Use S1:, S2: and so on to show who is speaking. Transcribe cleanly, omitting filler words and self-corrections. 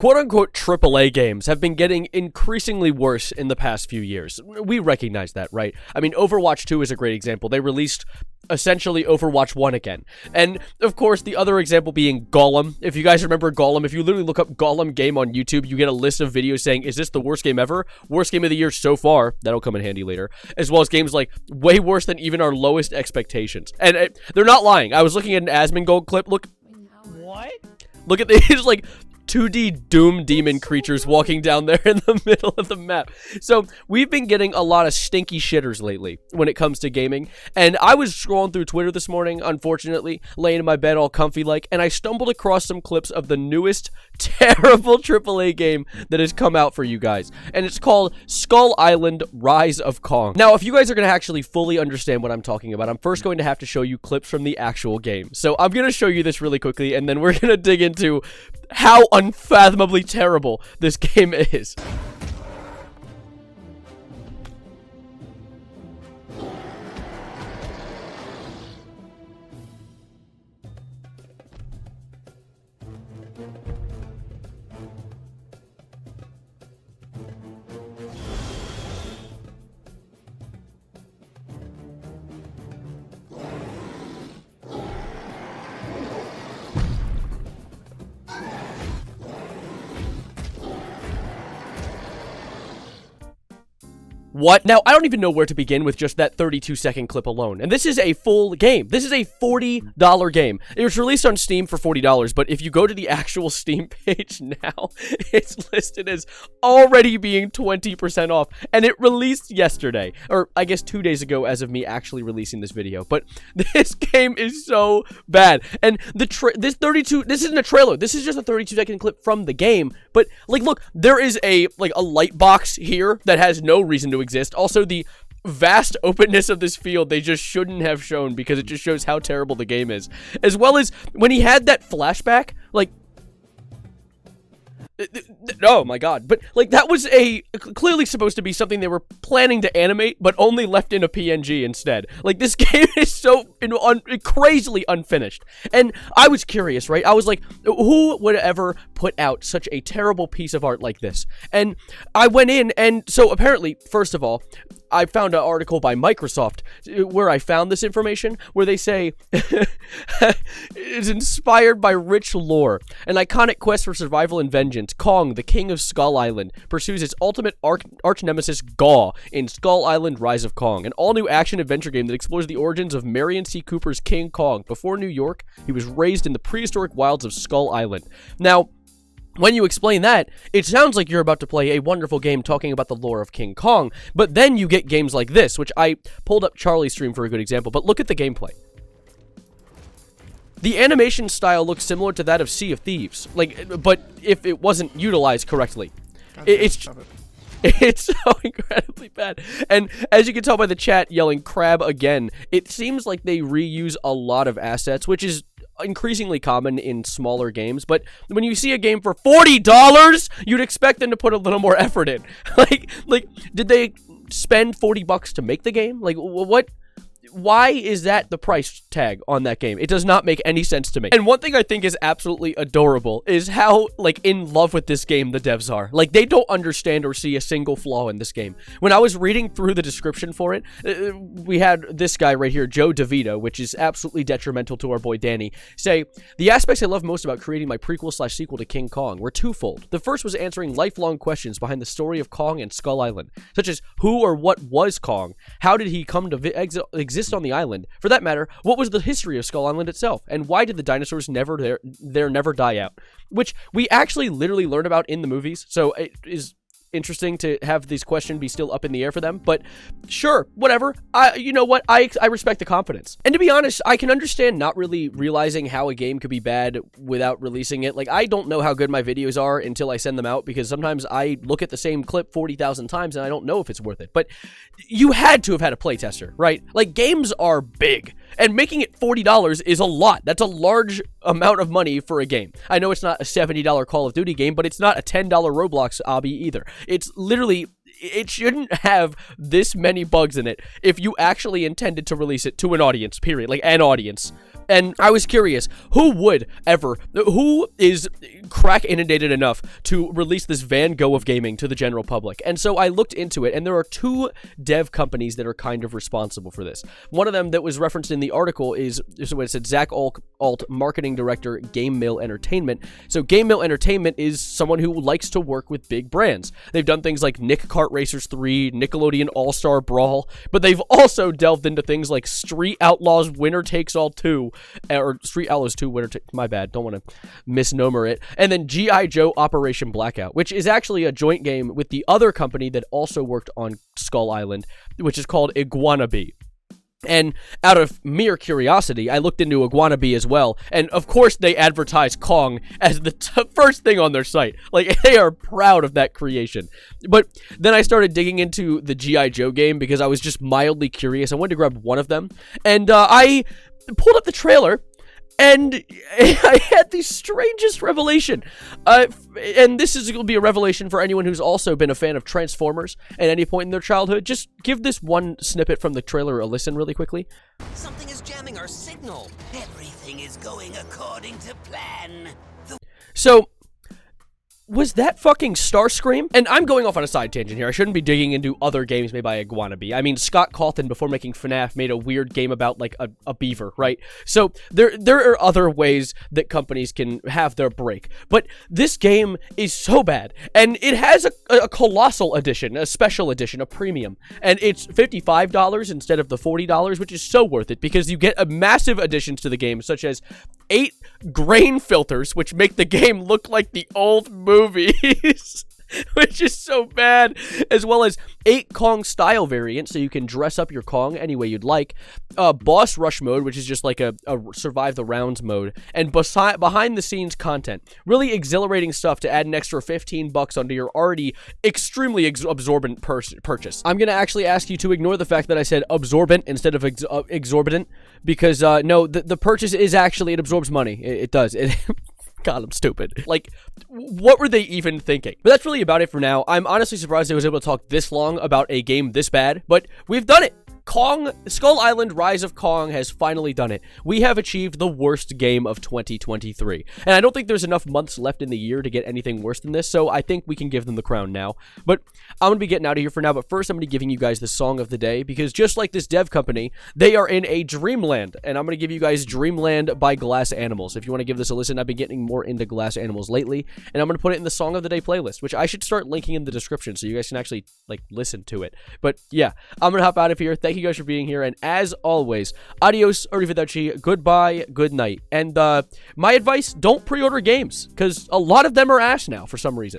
S1: Quote-unquote AAA games have been getting increasingly worse in the past few years. We recognize that, right? I mean, Overwatch 2 is a great example. They released essentially Overwatch 1 again. And, of course, the other example being Gollum. If you guys remember Gollum, if you literally look up Gollum game on YouTube, you get a list of videos saying, is this the worst game ever? Worst game of the year so far. That'll come in handy later. As well as games like way worse than even our lowest expectations. And they're not lying. I was looking at an Asmongold clip. Look.
S2: What?
S1: Look at these, like, 2D Doom Demon creatures walking down there in the middle of the map. So we've been getting a lot of stinky shitters lately when it comes to gaming. And I was scrolling through Twitter this morning, unfortunately, laying in my bed all comfy like, and I stumbled across some clips of the newest terrible AAA game that has come out for you guys. And it's called Skull Island Rise of Kong. Now, if you guys are going to actually fully understand what I'm talking about, I'm first going to have to show you clips from the actual game. So I'm going to show you this really quickly, and then we're going to dig into how unfathomably terrible this game is. What? Now, I don't even know where to begin with just that 32-second clip alone. And this is a full game. This is a $40 game. It was released on Steam for $40, but if you go to the actual Steam page now, it's listed as already being 20% off. And it released yesterday, or I guess 2 days ago as of me actually releasing this video. But this game is so bad. And this isn't a trailer. This is just a 32-second clip from the game. But, like, look, there is a light box here that has no reason to exist. Also, the vast openness of this field they just shouldn't have shown because it just shows how terrible the game is. As well as when he had that flashback, like, oh my god, but like that was clearly supposed to be something they were planning to animate, but only left in a PNG instead. Like, this game is so crazily unfinished. And I was curious, right? I was like, who would ever put out such a terrible piece of art like this? And I went in, and so apparently, first of all, I found an article by Microsoft where I found this information where they say it's inspired by rich lore. An iconic quest for survival and vengeance, Kong, the king of Skull Island, pursues its ultimate arch nemesis Gaw in Skull Island Rise of Kong, an all-new action-adventure game that explores the origins of Marion C. Cooper's King Kong. Before New York, he was raised in the prehistoric wilds of Skull Island. Now, when you explain that, it sounds like you're about to play a wonderful game talking about the lore of King Kong, but then you get games like this, which I pulled up Charlie's stream for a good example, but look at the gameplay. The animation style looks similar to that of Sea of Thieves, like, but if it wasn't utilized correctly. It's so incredibly bad. And as you can tell by the chat yelling crab again, it seems like they reuse a lot of assets, which is increasingly common in smaller games, but when you see a game for $40, you'd expect them to put a little more effort in. Like, did they spend $40 to make the game? Like, what? Why is that the price tag on that game? It does not make any sense to me. And one thing I think is absolutely adorable is how, like, in love with this game the devs are. Like, they don't understand or see a single flaw in this game. When I was reading through the description for it, we had this guy right here, Joe DeVito, which is absolutely detrimental to our boy Danny, say, the aspects I love most about creating my prequel/sequel to King Kong were twofold. The first was answering lifelong questions behind the story of Kong and Skull Island, such as who or what was Kong? How did he come to exist on the island? For that matter, what was the history of Skull Island itself? And why did the dinosaurs never die out? Which we actually literally learn about in the movies, so it is interesting to have this question be still up in the air for them, but sure, whatever. You know what? I respect the confidence. And to be honest, I can understand not really realizing how a game could be bad without releasing it. Like, I don't know how good my videos are until I send them out, because sometimes I look at the same clip 40,000 times and I don't know if it's worth it. But you had to have had a playtester, right? Like, games are big, and making it $40 is a lot. That's a large amount of money for a game. I know it's not a $70 Call of Duty game, but it's not a $10 Roblox obby either. It's literally, it shouldn't have this many bugs in it if you actually intended to release it to an audience, period. Like, an audience. And I was curious, who is crack inundated enough to release this Van Gogh of gaming to the general public? And so I looked into it, and there are two dev companies that are kind of responsible for this. One of them that was referenced in the article is what it said, Zach Alt, marketing director, Game Mill Entertainment. So Game Mill Entertainment is someone who likes to work with big brands. They've done things like Nick Kart Racers 3, Nickelodeon All-Star Brawl, but they've also delved into things like Street Outlaws Winner Takes All 2, or Street Outlaws 2 my bad, don't want to misnomer it, and then G.I. Joe Operation Blackout, which is actually a joint game with the other company that also worked on Skull Island, which is called Iguanabee. And out of mere curiosity, I looked into Iguanabee as well, and of course they advertise Kong as the first thing on their site. Like, they are proud of that creation. But then I started digging into the G.I. Joe game because I was just mildly curious. I wanted to grab one of them, and I pulled up the trailer, and I had the strangest revelation. And this will be a revelation for anyone who's also been a fan of Transformers at any point in their childhood. Just give this one snippet from the trailer a listen really quickly.
S2: Something is jamming our signal. Everything is going according to plan.
S1: So, was that fucking Starscream? And I'm going off on a side tangent here. I shouldn't be digging into other games made by Iguanabee. I mean, Scott Cawthon, before making FNAF, made a weird game about, like, a beaver, right? So, there are other ways that companies can have their break. But this game is so bad. And it has a colossal edition, a special edition, a premium. And it's $55 instead of the $40, which is so worth it, because you get a massive additions to the game, such as 8 grain filters, which make the game look like the old movies, which is so bad, as well as 8 Kong style variants, so you can dress up your Kong any way you'd like, boss rush mode, which is just like a survive the rounds mode, and behind the scenes content. Really exhilarating stuff to add an extra $15 onto your already extremely absorbent purchase. I'm gonna actually ask you to ignore the fact that I said absorbent instead of exorbitant, because no, the purchase is actually, it absorbs money. It does. God, I'm stupid. Like, what were they even thinking? But that's really about it for now. I'm honestly surprised I was able to talk this long about a game this bad, but we've done it. Skull Island Rise of Kong has finally done it. We have achieved the worst game of 2023. And I don't think there's enough months left in the year to get anything worse than this, so I think we can give them the crown now. But I'm going to be getting out of here for now, but first I'm going to be giving you guys the song of the day, because just like this dev company, they are in a dreamland, and I'm going to give you guys Dreamland by Glass Animals. If you want to give this a listen, I've been getting more into Glass Animals lately, and I'm going to put it in the Song of the Day playlist, which I should start linking in the description so you guys can actually, like, listen to it. But yeah, I'm going to hop out of here. Thank you guys for being here, and as always, adios, arrivederci, goodbye, good night. And my advice, don't pre-order games, because a lot of them are ass now for some reason.